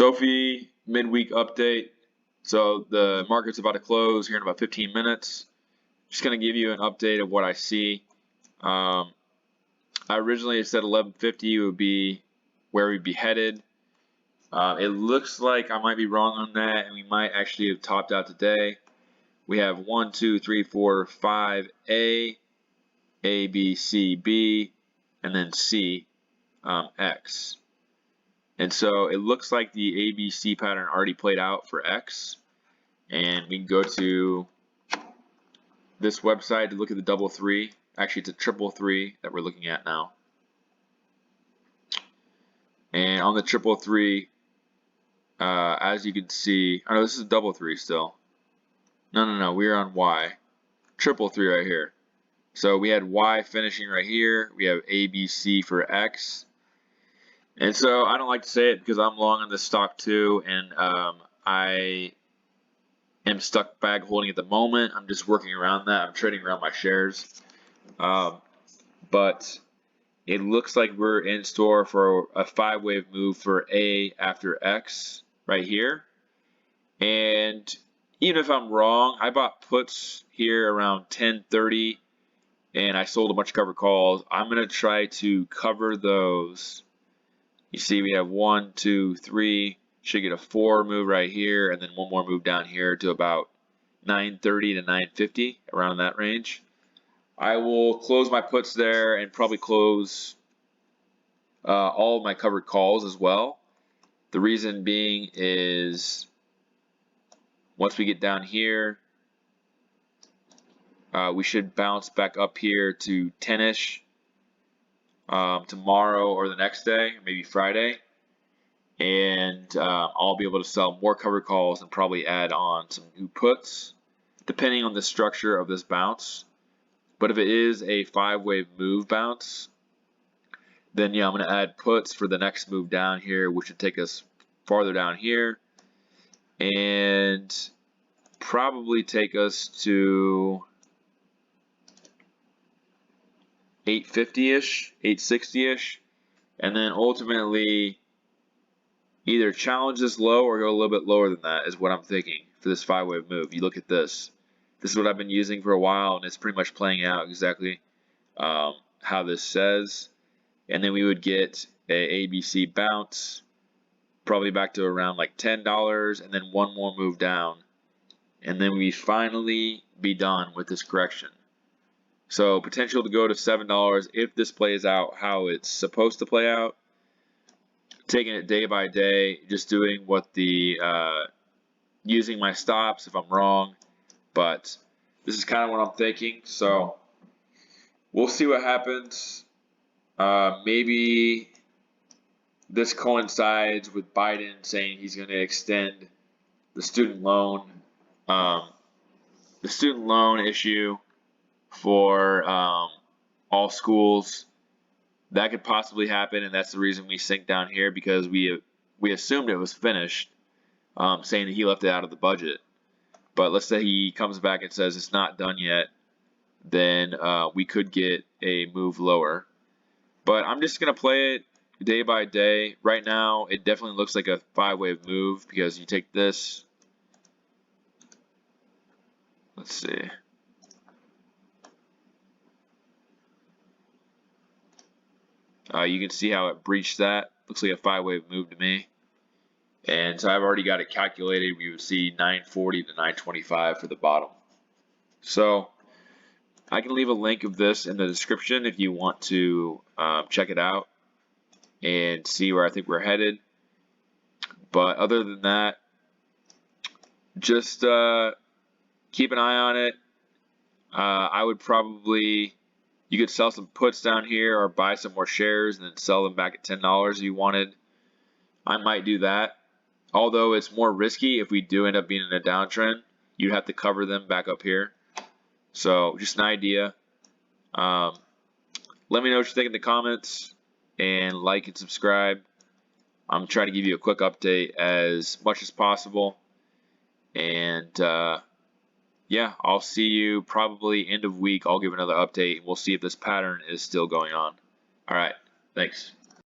Sofi midweek update. So the market's about to close here in about 15 minutes. Just going to give you an update of what I see. I originally said 1150 would be where we'd be headed. It looks like I might be wrong on that, and we might actually have topped out today. We have 1, 2, 3, 4, 5 A, B, C, B, and then C, X. And so it looks like the ABC pattern already played out for X. And we can go to this website to look at the double three. Actually, it's a triple three that we're looking at now. And on the triple three, as you can see, oh no, this is a double three still. No, we're on Y. Triple three right here. So we had Y finishing right here. We have ABC for X. And so I don't like to say it because I'm long on this stock too, and I am stuck bag holding at the moment. I'm just working around that. I'm trading around my shares. But it looks like we're in store for a 5-wave move for A after X right here. And even if I'm wrong, I bought puts here around 10:30 and I sold a bunch of covered calls. I'm going to try to cover those. You see we have 1, 2, 3, should get a 4 move right here, and then one more move down here to about 930 to 950, around that range. I will close my puts there and probably close all of my covered calls as well. The reason being is once we get down here, we should bounce back up here to 10-ish. Tomorrow or the next day, maybe Friday, and I'll be able to sell more covered calls and probably add on some new puts, depending on the structure of this bounce. But if it is a 5-wave move bounce, then yeah, I'm going to add puts for the next move down here, which should take us farther down here, and probably take us to 850-ish, 860-ish, and then ultimately either challenge this low or go a little bit lower than that is what I'm thinking for this 5-wave move. You look at this. This is what I've been using for a while, and it's pretty much playing out exactly how this says. And then we would get a ABC bounce, probably back to around like $10, and then one more move down. And then we finally be done with this correction. So potential to go to $7 if this plays out how it's supposed to play out. Taking it day by day, just doing what the using my stops if I'm wrong. But this is kind of what I'm thinking. So we'll see what happens. Maybe this coincides with Biden saying he's going to extend the student loan issue for all schools. That could possibly happen, and that's the reason we sink down here, because we assumed it was finished, saying that he left it out of the budget. But let's say he comes back and says it's not done yet, then we could get a move lower. But I'm just going to play it day by day. Right now, it definitely looks like a 5-wave move, because you take this. Let's see. You can see how it breached that. Looks like a 5-wave move to me. And so I've already got it calculated. We would see 940 to 925 for the bottom. So I can leave a link of this in the description if you want to check it out and see where I think we're headed. But other than that, just keep an eye on it. I would probably... You could sell some puts down here or buy some more shares and then sell them back at $10 if you wanted. I might do that. Although it's more risky if we do end up being in a downtrend. You'd have to cover them back up here. So just an idea. Let me know what you think in the comments, and like and subscribe. I'm trying to give you a quick update as much as possible. And yeah, I'll see you probably end of week. I'll give another update. We'll see if this pattern is still going on. All right, thanks.